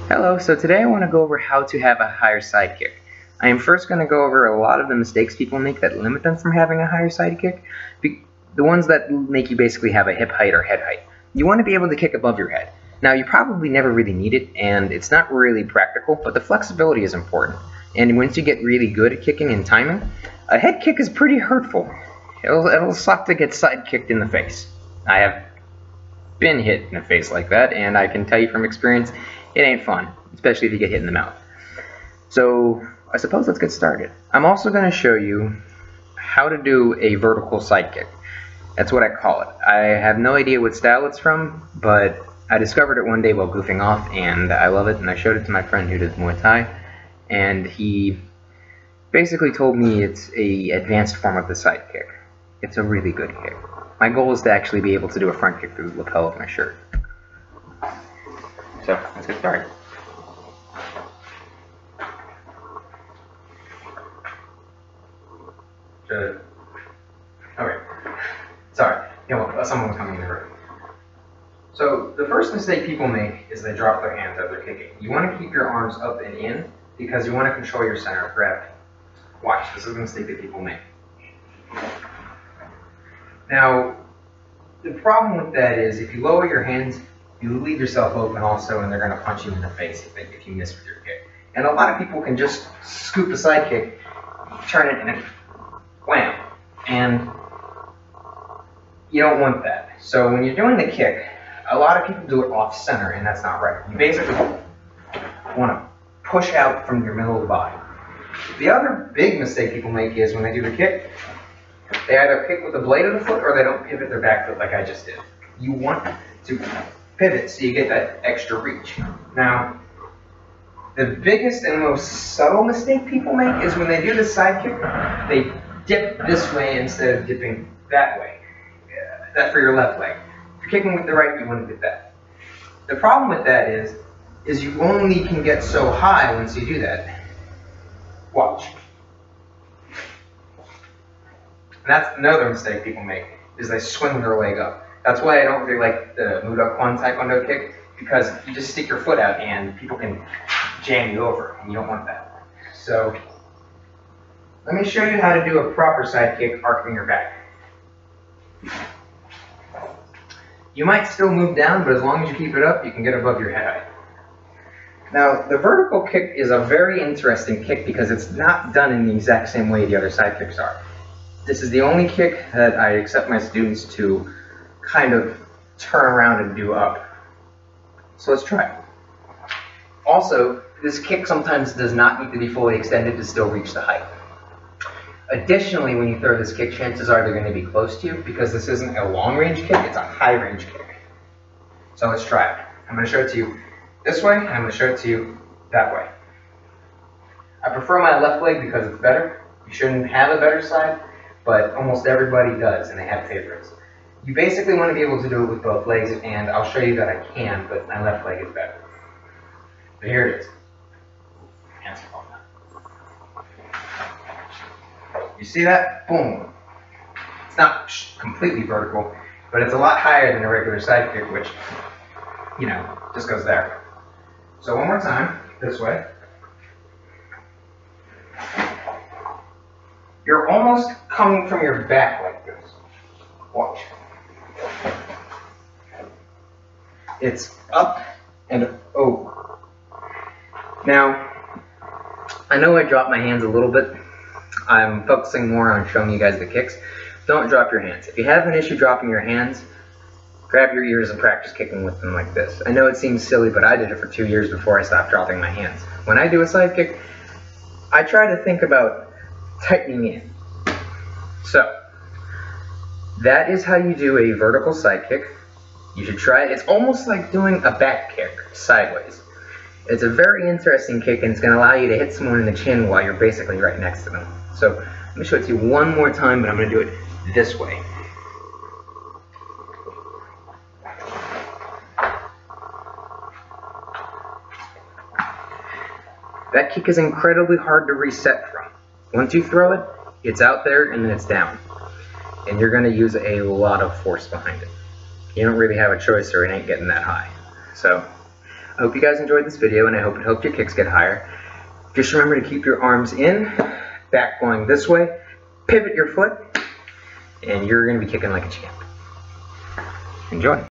Hello, so today I want to go over how to have a higher side kick. I am first going to go over a lot of the mistakes people make that limit them from having a higher side kick. The ones that make you basically have a hip height or head height. You want to be able to kick above your head. Now, you probably never really need it, and it's not really practical, but the flexibility is important. And once you get really good at kicking and timing, a head kick is pretty hurtful. It'll suck to get side kicked in the face. I have been hit in the face like that, and I can tell you from experience, it ain't fun, especially if you get hit in the mouth. So I suppose let's get started. I'm also going to show you how to do a vertical side kick. That's what I call it. I have no idea what style it's from, but I discovered it one day while goofing off, and I love it, and I showed it to my friend who does Muay Thai, and he basically told me it's a advanced form of the side kick. It's a really good kick. My goal is to actually be able to do a front kick through the lapel of my shirt. So, let's get started. Okay. Sorry. Someone was coming in the room. So, the first mistake people make is they drop their hands as they're kicking. You want to keep your arms up and in because you want to control your center of gravity. Watch, this is a mistake that people make. Now, the problem with that is if you lower your hands, you leave yourself open also, and they're going to punch you in the face if you miss with your kick. And a lot of people can just scoop a side kick, turn it, and then wham. And you don't want that. So when you're doing the kick, a lot of people do it off center, and that's not right. You basically want to push out from your middle of the body. The other big mistake people make is when they do the kick, they either kick with the blade of the foot or they don't pivot their back foot like I just did. You want to pivot so you get that extra reach. Now, the biggest and most subtle mistake people make is when they do the side kick, they dip this way instead of dipping that way. That's for your left leg. If you're kicking with the right, you want to do that. The problem with that is you only can get so high once you do that. Watch. And that's another mistake people make, is they swing their leg up. That's why I don't really like the Muda Kwan Taekwondo kick, because you just stick your foot out and people can jam you over, and you don't want that. So, let me show you how to do a proper side kick arcing your back. You might still move down, but as long as you keep it up, you can get above your head height. Now, the vertical kick is a very interesting kick because it's not done in the exact same way the other side kicks are. This is the only kick that I accept my students to kind of turn around and do up. So let's try it. Also, this kick sometimes does not need to be fully extended to still reach the height. Additionally, when you throw this kick, chances are they're going to be close to you because this isn't a long-range kick, it's a high-range kick. So let's try it. I'm going to show it to you this way, and I'm going to show it to you that way. I prefer my left leg because it's better. You shouldn't have a better side, but almost everybody does, and they have favorites. You basically want to be able to do it with both legs, and I'll show you that I can, but my left leg is better. So here it is. Hands fall down. You see that? Boom. It's not completely vertical, but it's a lot higher than a regular side kick, which, you know, just goes there. So one more time, this way. You're almost coming from your back like this. Watch. It's up and over. Now, I know I dropped my hands a little bit. I'm focusing more on showing you guys the kicks. Don't drop your hands. If you have an issue dropping your hands, grab your ears and practice kicking with them like this. I know it seems silly, but I did it for 2 years before I stopped dropping my hands. When I do a side kick, I try to think about tightening in. So, that is how you do a vertical side kick. You should try it. It's almost like doing a back kick sideways. It's a very interesting kick, and it's going to allow you to hit someone in the chin while you're basically right next to them. So, let me show it to you one more time, but I'm going to do it this way. That kick is incredibly hard to reset from. Once you throw it, it's out there and then it's down. And you're going to use a lot of force behind it. You don't really have a choice or it ain't getting that high. So, I hope you guys enjoyed this video, and I hope it helped your kicks get higher. Just remember to keep your arms in, back going this way, pivot your foot, and you're going to be kicking like a champ. Enjoy.